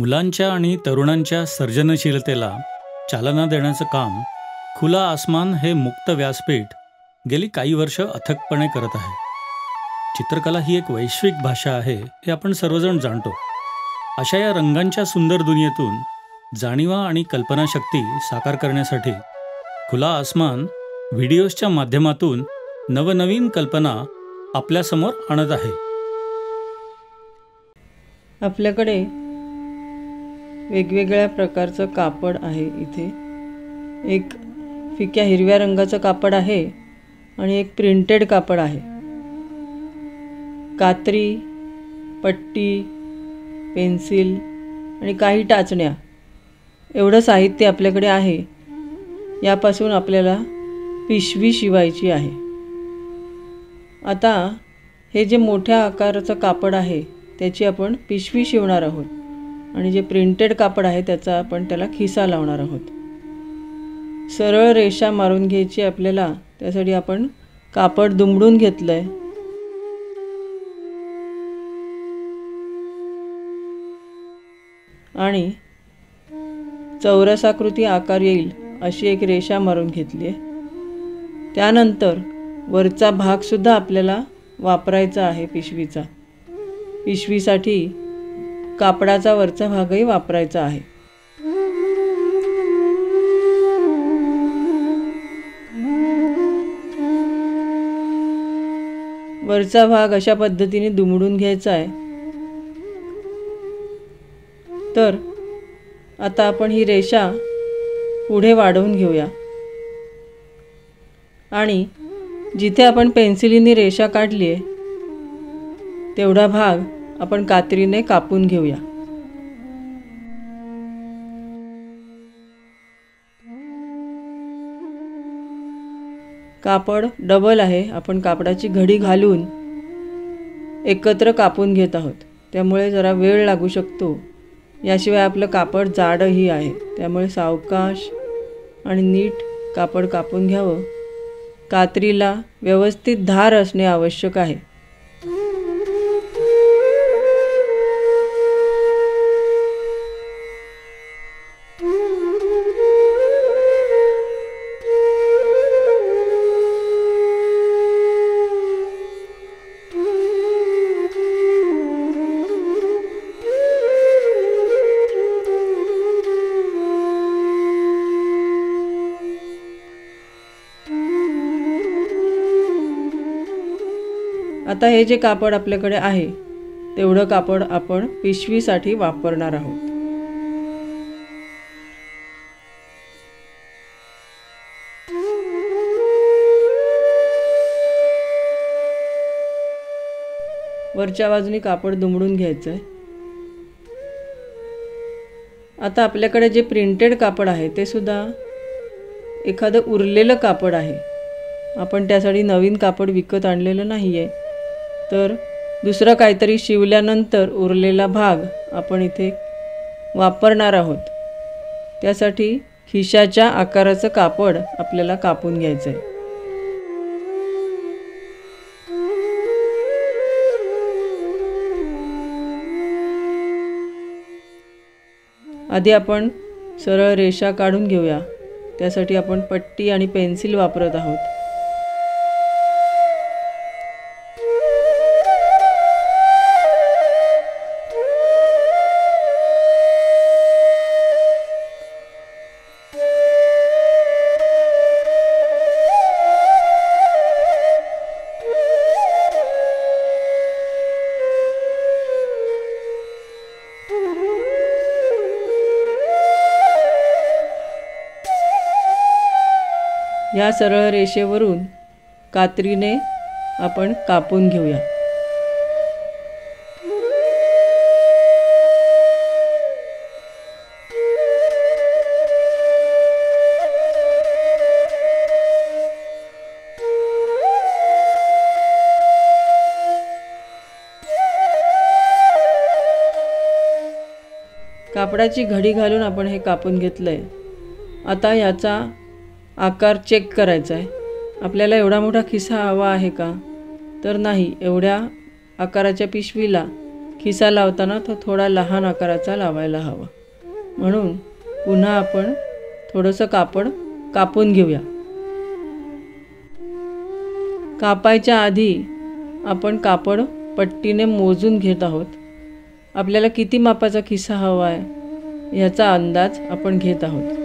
मुलांच्या आणि तरुणांच्या सर्जनशीलतेला चालना देण्याचं काम खुला आसमान हे मुक्त व्यासपीठ गेली काही वर्ष अथकपणे करत आहे. चित्रकला ही एक वैश्विक भाषा आहे हे आपण सर्वजण जाणतो. अशा या रंगांच्या सुंदर दुनियेतून जाणीवा आणि कल्पनाशक्ती साकार करण्यासाठी खुला आसमान व्हिडिओजच्या माध्यमातून नवनवीन कल्पना आपल्यासमोर आणत आहे. आपल्याकडे वेगवेगळ्या प्रकारचं कापड आहे. इथे एक फिक्या हिरव्या रंगाचं कापड आहे आणि एक प्रिंटेड कापड आहे. कात्री, पट्टी, पेन्सिल आणि काही टाचण्या एवढं साहित्य आपल्याकडे आहे. यापासून आपल्याला पिशवी शिवायची आहे. आता हे जे मोठ्या आकाराचं कापड आहे त्याची आपण पिशवी शिवणार आहोत आणि जे प्रिंटेड कापड आहे त्याचा आपण त्याला खिसा लावणार आहोत. सरळ रेषा मारून घ्यायची आपल्याला. त्यासाठी आपण कापड दुमडून घेतलं आहे आणि चौरसाकृती आकार येईल अशी एक रेषा मारून घेतली आहे. त्यानंतर वरचा भागसुद्धा आपल्याला वापरायचा आहे पिशवीचा. पिशवीसाठी कापडाचा वरचा भागही वापरायचा आहे. वरचा भाग अशा पद्धतीने दुमडून घ्यायचा आहे. तर आता आपण ही रेषा पुढे वाढवून घेऊया आणि जिथे आपण पेन्सिलीने रेषा काढली आहे तेवढा भाग आपण कात्रीने कापून घेऊया. कापड डबल आहे. आपण कापडाची घडी घालून एकत्र कापून घेत आहोत. त्यामुळे जरा वेळ लागू शकतो. याशिवाय आपलं कापड जाडही आहे. त्यामुळे सावकाश आणि नीट कापड कापून घ्यावं. कात्रीला व्यवस्थित धार असणे आवश्यक आहे. आता हे जे कापड आपल्याकडे आहे तेवढं कापड आपण पिशवीसाठी वापरणार आहोत. वरच्या बाजूने कापड दुमडून घ्यायचं आहे. आता आपल्याकडे जे प्रिंटेड कापड आहे ते सुद्धा एखादं उरलेलं कापड आहे. आपण त्यासाठी नवीन कापड विकत आणलेलं नाही आहे. तर दुसरं काहीतरी शिवल्यानंतर उरलेला भाग आपण इथे वापरणार आहोत. त्यासाठी खिशाच्या आकाराचं कापड आपल्याला कापून घ्यायचं आहे. आधी आपण सरळ रेषा काढून घेऊया. त्यासाठी आपण पट्टी आणि पेन्सिल वापरत आहोत. या सरळ रेषेवरून कात्रीने आपण कापून घेऊया. कापडाची घडी घालून आपण हे कापून घेतलंय. आता याचा आकार चेक करायचा आहे. आपल्याला एवढा मोठा खिसा हवा आहे का? तर नाही, एवढ्या आकाराच्या पिशवीला खिसा लावताना तो थोडा लहान आकाराचा लावायला हवा. म्हणून पुन्हा आपण थोडंसं कापड कापून घेऊया. कापायच्या आधी आपण कापड पट्टीने मोजून घेत आहोत. आपल्याला किती मापाचा खिसा हवा आहे याचा अंदाज आपण घेत आहोत.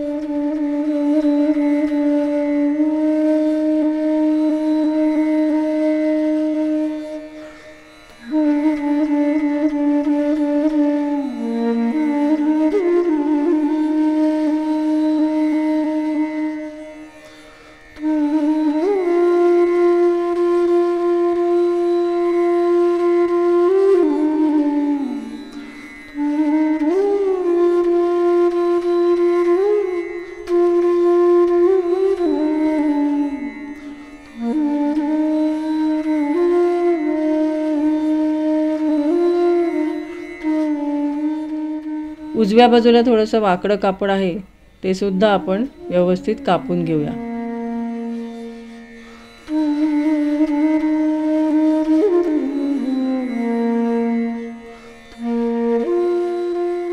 उजव्या बाजूला थोडंसं वाकडं कापड आहे ते सुद्धा आपण व्यवस्थित कापून घेऊया.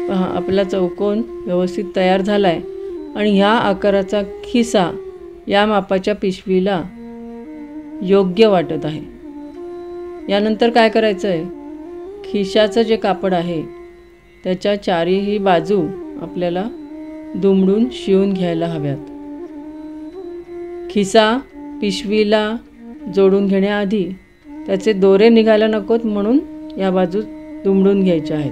पहा, आपला चौकोन व्यवस्थित तयार झाला आहे आणि ह्या आकाराचा खिसा या मापाच्या पिशवीला योग्य वाटत आहे. यानंतर काय करायचं आहे, खिशाचं जे कापड आहे त्याच्या चारही बाजू आपल्याला दुमडून शिवून घ्यायला हव्यात. खिसा पिशवीला जोडून घेण्याआधी त्याचे दोरे निघायला नकोत म्हणून या बाजू दुमडून घ्यायच्या आहेत.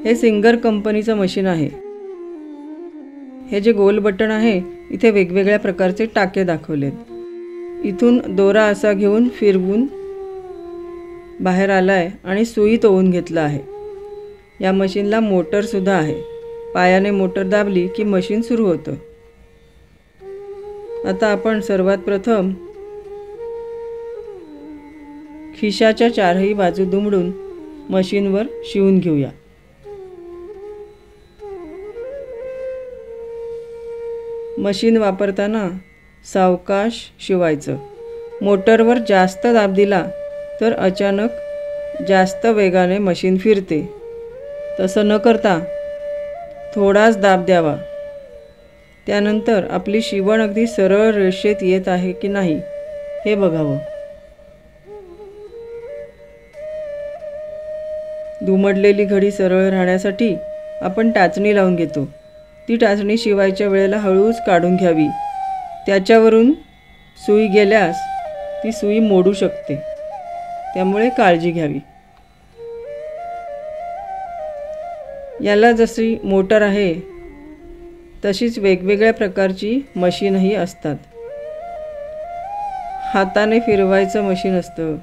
हे सिंगर कंपनीचं मशीन आहे. हे जे गोल बटन आहे इथे वेगवेगळ्या प्रकारचे टाके दाखवलेत. इथून दोरा असा घेऊन फिरवून बाहेर आलाय आणि सुई तोवून घेतला आहे. या मशीनला मोटरसुद्धा आहे. पायाने मोटर दाबली की मशीन सुरू होतं. आता आपण सर्वात प्रथम खिशाच्या चारही बाजू दुमडून मशीनवर शिवून घेऊया. मशीन वापरताना सावकाश शिवायचं. मोटरवर जास्त दाब दिला तर अचानक जास्त वेगाने मशीन फिरते. तसं न करता थोडाच दाब द्यावा. त्यानंतर आपली शिवण अगदी सरळ रेषेत येत आहे की नाही हे बघावं. दुमडलेली घडी सरळ राहण्यासाठी आपण टाचणी लावून घेतो. ती टाचणी शिवायच्या वेळेला हळूच काढून घ्यावी. त्याच्यावरून सुई गेल्यास ती सुई मोडू शकते, त्यामुळे काळजी घ्यावी. याला जशी मोटर आहे तशीच वेगवेगळ्या प्रकारची मशीनही असतात. हाताने फिरवायचं मशीन असतं.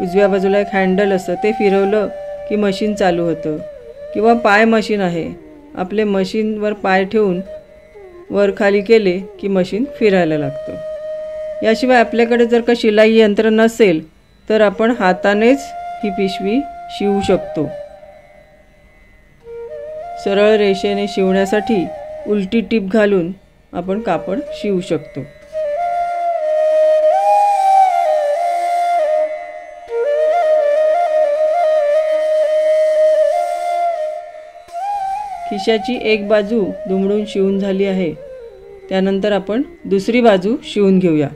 उजव्या बाजूला एक हँडल असतं, ते फिरवलं की मशीन चालू होतं. किंवा पाय मशीन आहे. आपले मशीनवर पाय ठेवून वर खाली केले की मशीन फिरायला लागतं. याशिवाय आपल्याकडे जर का शिलाई यंत्र नसेल तर आपण हातानेच ही पिशवी शिवू शकतो. सरळ रेषेने शिवण्यासाठी उलटी टीप घालून आपण कापड शिवू शकतो. खिशाची एक बाजू दुमडून शिवून झाली आहे. त्यानंतर आपण दुसरी बाजू शिवून घेऊया.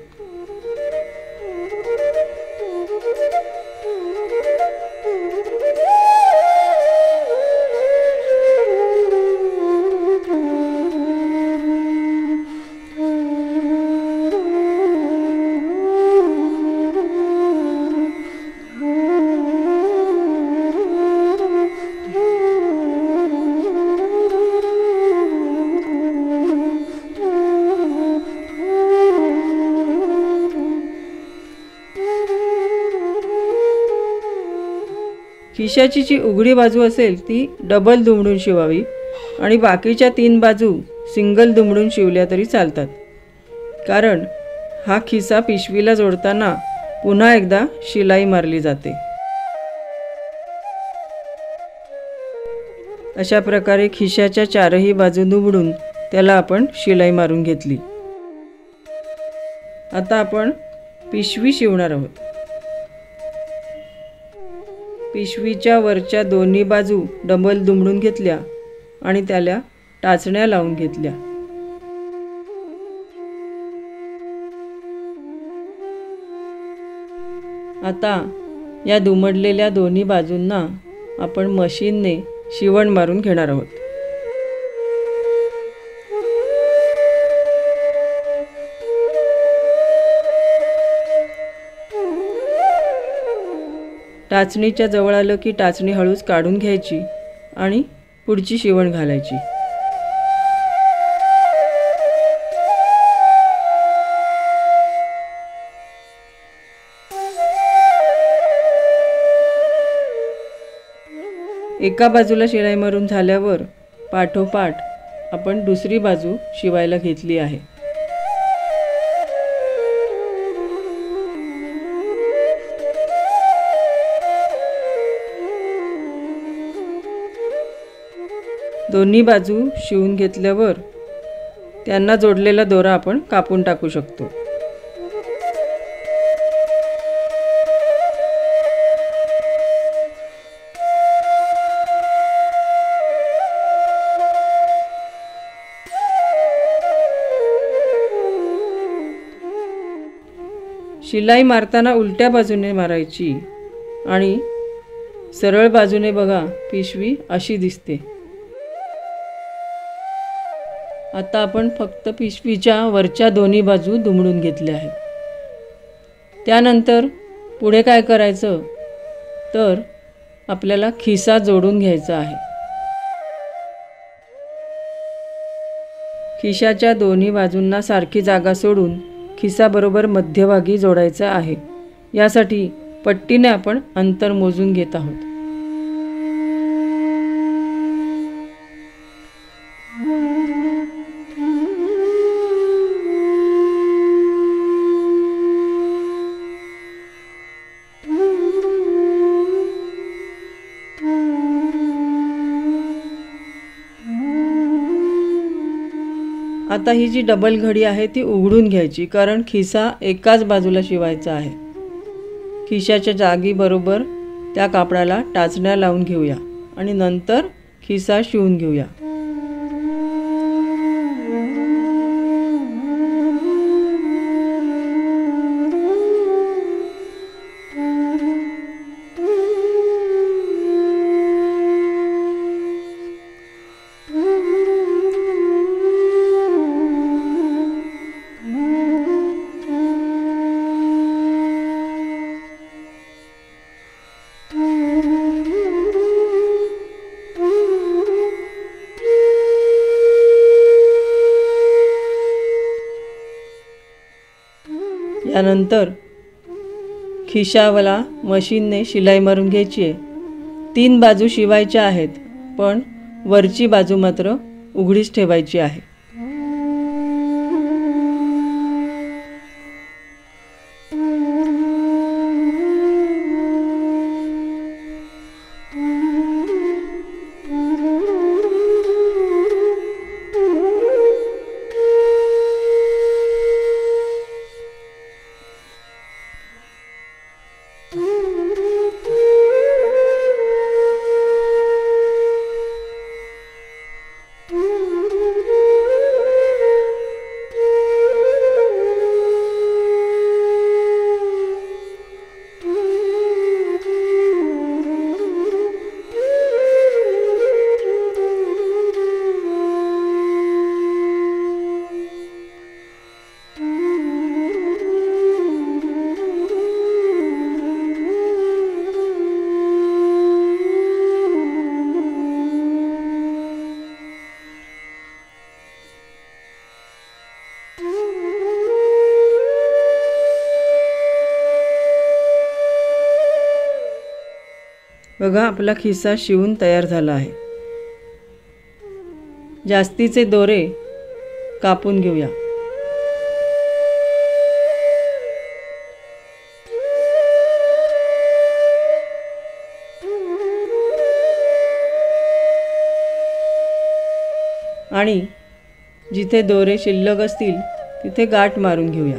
खिशाची जी उघडी बाजू असेल ती डबल दुमडून शिवावी आणि बाकीच्या 3 बाजू सिंगल दुमडून शिवल्या तरी चालतात. कारण हा खिसा पिशवीला जोडताना पुन्हा एकदा शिलाई मारली जाते. अशा प्रकारे खिशाच्या चारही बाजू दुमडून त्याला आपण शिलाई मारून घेतली. आता आपण पिशवी शिवणार आहोत. पिशवीच्या वरच्या दोन्ही बाजू डबल दुमडून घेतल्या आणि त्याला टाचण्या लावून घेतल्या. आता या दुमडलेल्या दोन्ही बाजूंना आपण मशीनने शिवण मारून घेणार आहोत. टाचणीच्या जवळ आलं की टाचणी हळूच काढून घ्यायची आणि पुढची शिवण घालायची. एका बाजूला शिलाई मारून झाल्यावर पाठोपाठ आपण दुसरी बाजू शिवायला घेतली आहे. दोन्ही बाजू शिवून घेतल्यावर त्यांना जोडलेला दोरा आपण कापून टाकू शकतो. शिलाई मारताना उलट्या बाजूने मारायची आणि सरळ बाजूने बघा पिशवी अशी दिसते. आता आपण फक्त पिशवीच्या वरच्या दोन्ही बाजू दुमडून घेतल्या आहेत. त्यानंतर पुढे काय करायचं तर आपल्याला खिसा जोडून घ्यायचा आहे. खिशाच्या दोन्ही बाजूंना सारखी जागा सोडून खिसा बरोबर मध्यभागी जोडायचा आहे. यासाठी पट्टीने आपण अंतर मोजून घेत आहोत. आता ही जी डबल घडी आहे ती उघडून घ्यायची, कारण खिसा एकाच बाजूला शिवायचा आहे. खिशाच्या जागी बरोबर त्या कापडाला टाचण्या लावून घेऊया आणि नंतर खिसा शिवून घेऊया. यानंतर खिशावाला मशीनने शिलाई मारून घ्यायची आहे. 3 बाजू शिवायच्या आहेत, पण वरची बाजू मात्र उघडीच ठेवायची आहे. बघा, आपला खिसा शिवून तयार झाला आहे. जास्तीचे दोरे कापून घेऊया. आणि जिथे दोरे शिल्लक असतील तिथे गाठ मारून घेऊया.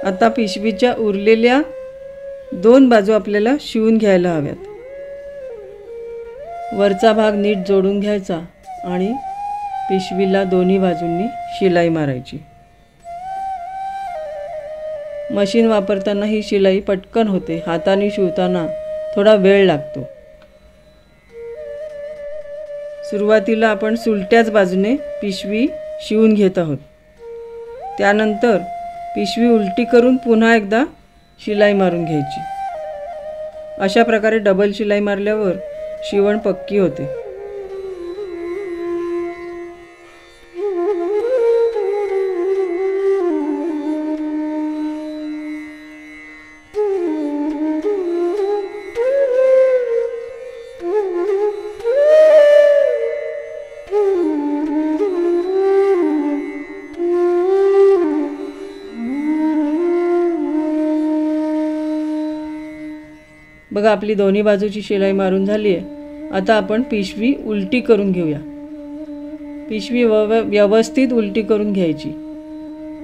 आता पिशवीच्या उरलेल्या 2 बाजू आपल्याला शिवून घ्यायला हव्यात. वरचा भाग नीट जोडून घ्यायचा आणि पिशवीला दोन्ही बाजूंनी शिलाई मारायची. मशीन वापरताना ही शिलाई पटकन होते. हाताने शिवताना थोडा वेळ लागतो. सुरुवातीला आपण सुलट्याच बाजूने पिशवी शिवून घेत आहोत. त्यानंतर पिशवी उलटी करून पुन्हा एकदा शिलाई मारून घ्यायची. अशा प्रकारे डबल शिलाई मारल्यावर शिवण पक्की होते. बघा, आपली दोन्ही बाजूची शिलाई मारून झाली आहे. आता आपण पिशवी उलटी करून घेऊया. पिशवी व्यवस्थित उलटी करून घ्यायची.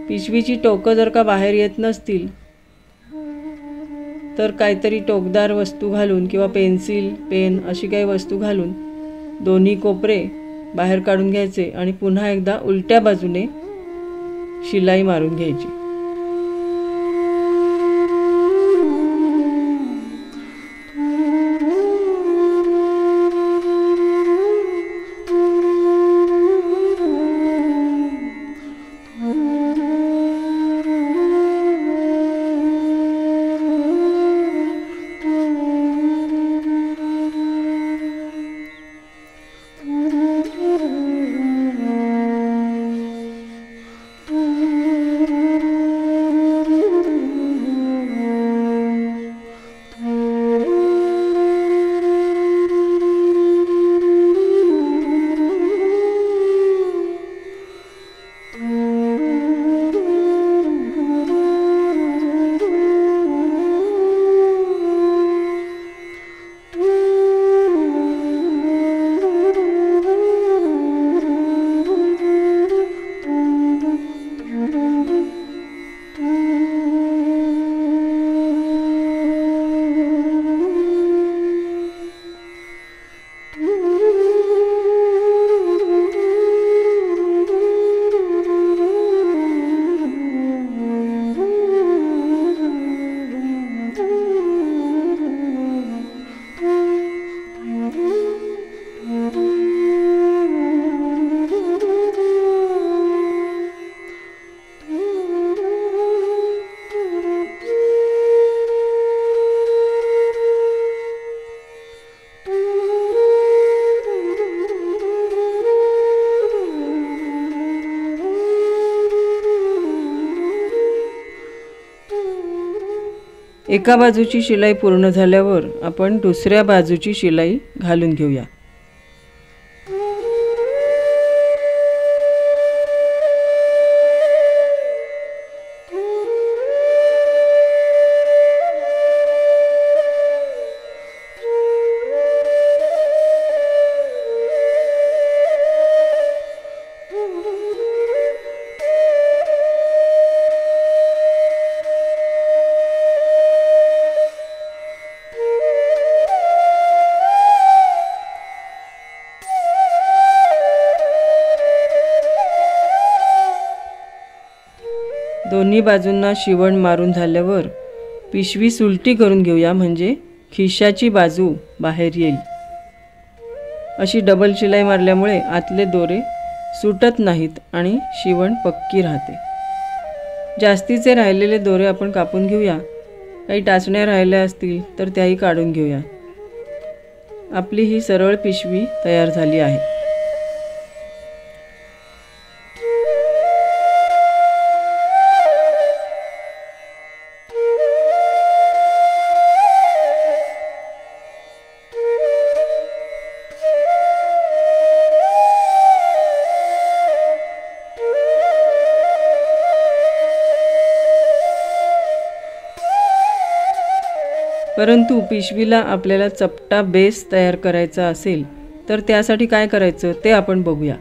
पिशवीची टोकं जर का बाहेर येत नसतील तर काहीतरी टोकदार वस्तू घालून किंवा पेन्सिल, पेन अशी काही वस्तू घालून दोन्ही कोपरे बाहेर काढून घ्यायचे आणि पुन्हा एकदा उलट्या बाजूने शिलाई मारून घ्यायची. एका बाजूची शिलाई पूर्ण झाल्यावर आपण दुसऱ्या बाजूची शिलाई घालून घेऊया. दोन्ही बाजूंना शिवण मारून झाल्यावर पिशवी सुलटी करून घेऊया, म्हणजे खिशाची बाजू बाहेर येईल. अशी डबल शिलाई मारल्यामुळे आतले दोरे सुटत नाहीत आणि शिवण पक्की राहते. जास्तीचे राहिलेले दोरे आपण कापून घेऊया. काही टाचण्या राहिल्या असतील तर त्याही काढून घेऊया. आपली ही सरळ पिशवी तयार झाली आहे. परंतु पिशवीला आपल्याला चपटा बेस तयार करायचा असेल तर त्यासाठी काय करायचं ते आपण बघूया.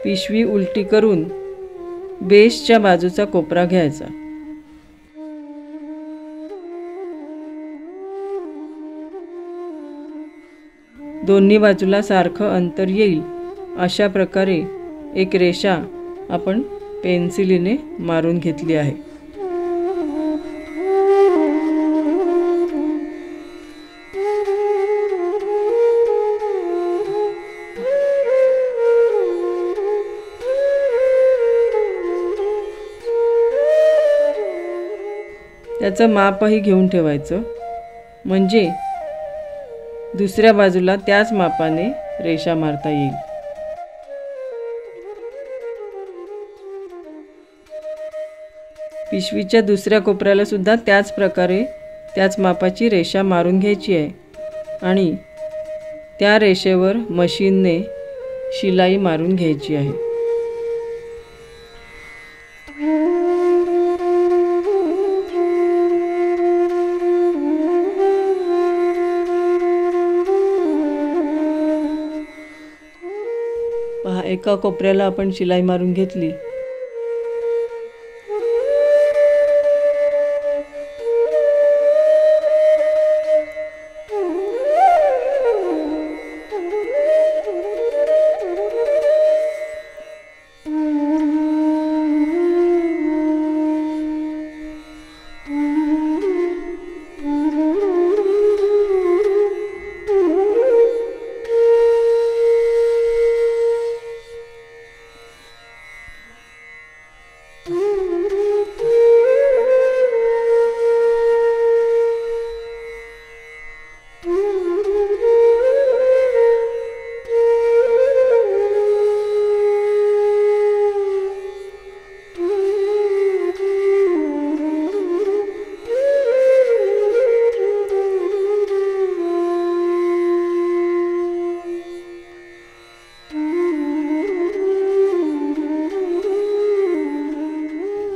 पिशवी उलटी करून बेसच्या बाजूचा कोपरा घ्यायचा. दोन्ही बाजूला सारखं अंतर येईल अशा प्रकारे एक रेषा आपण पेन्सिलीने मारून घेतली आहे. त्याचं मापही घेऊन ठेवायचं, म्हणजे दुसऱ्या बाजूला त्याच मापाने रेषा मारता येईल. पिशवीच्या दुसऱ्या कोपऱ्याला सुद्धा त्याच प्रकारे त्याच मापाची रेषा मारून घ्यायची आहे आणि त्या रेषेवर मशीनने शिलाई मारून घ्यायची आहे. पहा, एका कोपऱ्याला आपण शिलाई मारून घेतली.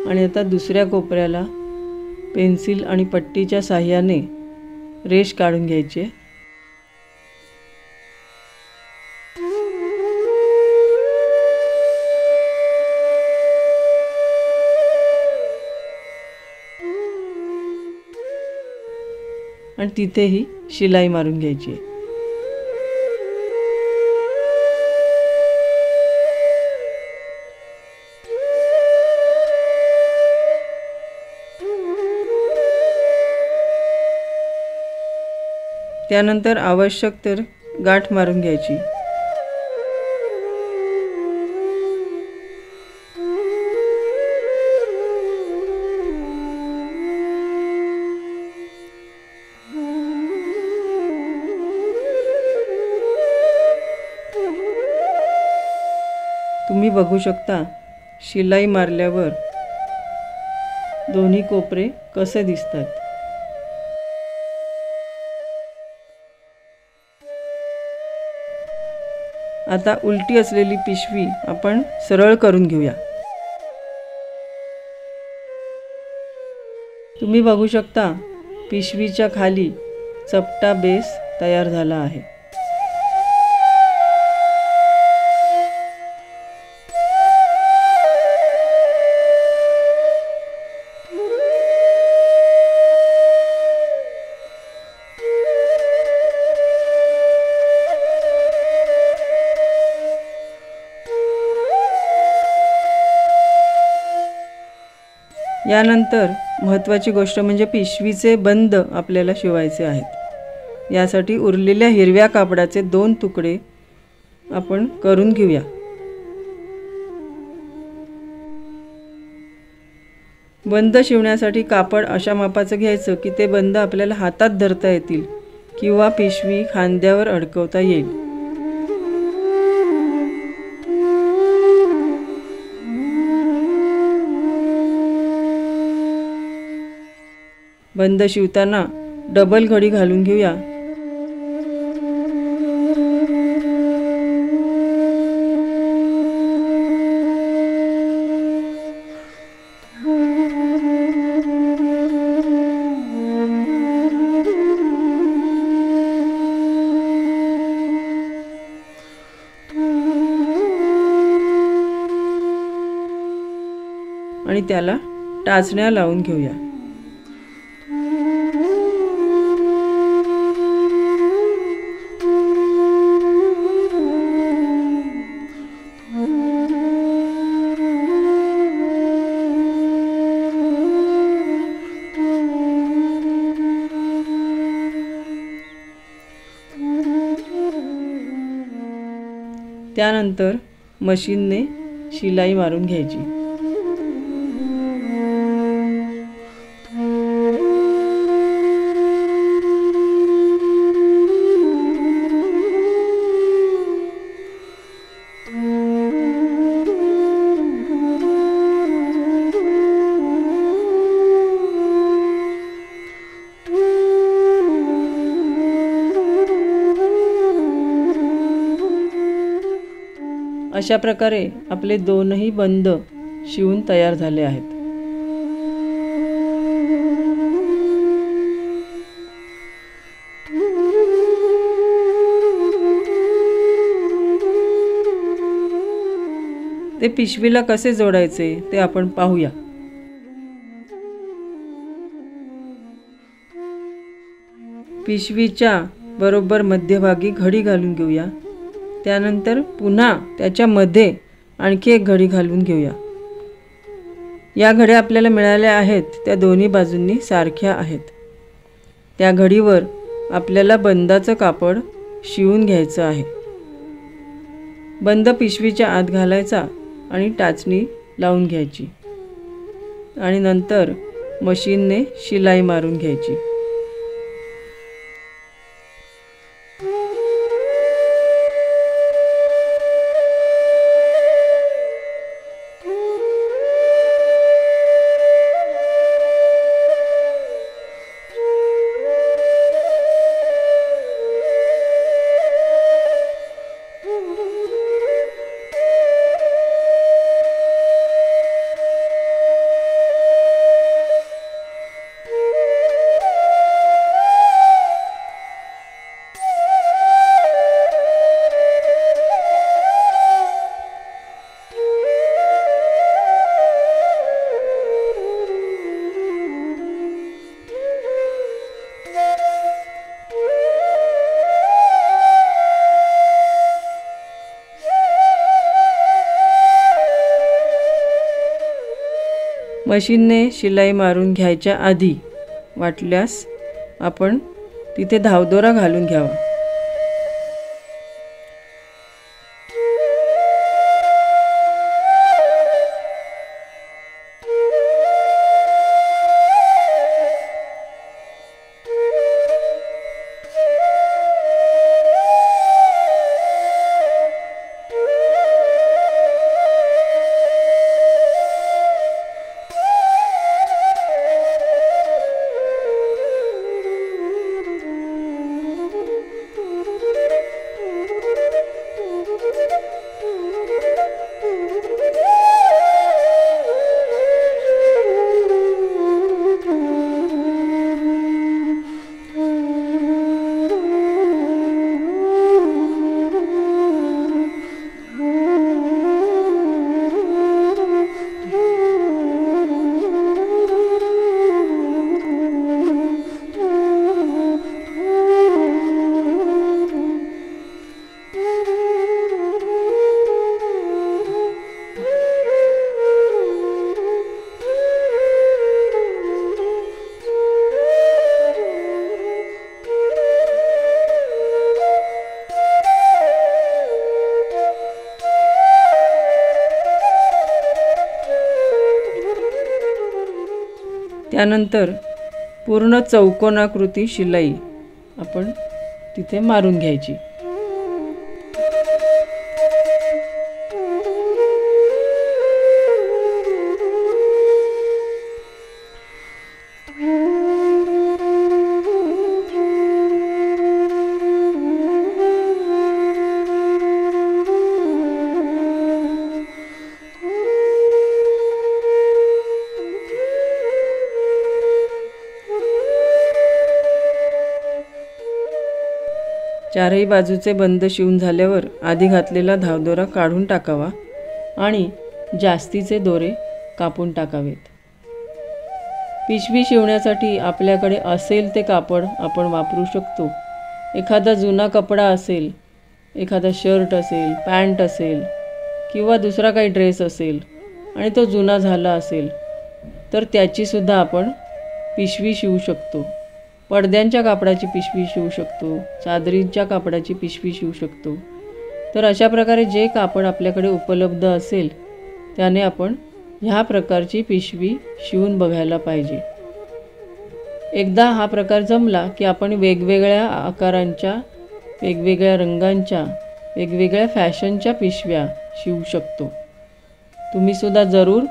आणि आता दुसऱ्या कोपऱ्याला पेन्सिल आणि पट्टीच्या साहाय्याने रेष काढून घ्यायची. आणि तिथेही शिलाई मारून घ्यायची. त्यानंतर आवश्यक तर गाठ मारून घ्यायची. तुम्ही बघू शकता शिलाई मारल्यावर दोन्ही कोपरे कसे दिसतात. आता उलटी असलेली पिशवी आपण सरळ करून घेऊया. तुम्ही बघू शकता पिशवीच्या खाली चपटा बेस तयार झाला आहे. यानंतर महत्त्वाची गोष्ट म्हणजे पिशवीचे बंद आपल्याला शिवायचे आहेत. यासाठी उरलेल्या हिरव्या कापडाचे 2 तुकडे आपण करून घेऊया. बंद शिवण्यासाठी कापड अशा मापाचं घ्यायचं की ते बंद आपल्याला हातात धरता येतील किंवा पिशवी खांद्यावर अडकवता येईल. बंद शिवताना डबल घडी घालून घेऊया. आणि त्याला टाचण्या लावून घेऊया. त्यानंतर मशीनने शिलाई मारून घ्यायची. अशा प्रकारे आपले दोनही बंद शिवून तयार झाले आहेत. ते पिशवीला कसे जोडायचे ते आपण पाहूया. पिशवीच्या बरोबर मध्यभागी घडी घालून घेऊया. त्यानंतर पुन्हा त्याच्यामध्ये आणखी एक घडी घालून घेऊया. या घड्या आपल्याला मिळाल्या आहेत त्या दोन्ही बाजूंनी सारख्या आहेत. त्या घडीवर आपल्याला बंदाचं कापड शिवून घ्यायचं आहे. बंद पिशवीच्या आत घालायचा आणि टाचणी लावून घ्यायची आणि नंतर मशीनने शिलाई मारून घ्यायची. मशीनने शिलाई मारून घ्यायच्या आधी वाटल्यास आपण तिथे धावदोरा घालून घ्यावा. त्यानंतर पूर्ण चौकोनाकृती शिलाई आपण तिथे मारून घ्यायची. चारही बाजूचे बंद शिवून झाल्यावर आधी घातलेला धावदोरा काढून टाकावा आणि जास्तीचे दोरे कापून टाकावेत. पिशवी शिवण्यासाठी आपल्याकडे असेल ते कापड आपण वापरू शकतो. एखादा जुना कपडा असेल, एखादा शर्ट असेल, पॅन्ट असेल किंवा दुसरा काही ड्रेस असेल आणि तो जुना झाला असेल तर त्याचीसुद्धा आपण पिशवी शिवू शकतो. पडद्यांच्या कापडाची पिशवी शिवू शकतो, चादरींच्या कापडाची पिशवी शिवू शकतो. तर अशा प्रकारे जे कापड आपल्याकडे उपलब्ध असेल त्याने आपण ह्या प्रकारची पिशवी शिवून बघायला पाहिजे. एकदा हा प्रकार जमला की आपण वेगवेगळ्या आकारांच्या, वेगवेगळ्या रंगांच्या, वेगवेगळ्या फॅशनच्या पिशव्या शिवू शकतो. तुम्हीसुद्धा जरूर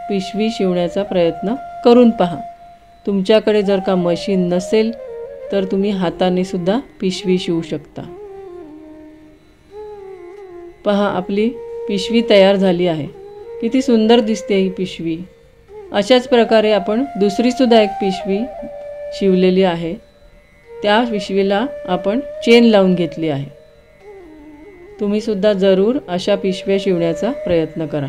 पिशवी शिवण्याचा प्रयत्न करून पहा. तुमच्याकडे जर का मशीन नसेल तर तुम्ही हाताने सुद्धा पिशवी शिवू शकता. पहा, आपली पिशवी तयार झाली आहे. किती सुंदर दिसते ही पिशवी. अशाच प्रकारे आपण दुसरीसुद्धा एक पिशवी शिवलेली आहे. त्या पिशवीला आपण चेन लावून घेतली आहे. तुम्हीसुद्धा जरूर अशा पिशव्या शिवण्याचा प्रयत्न करा.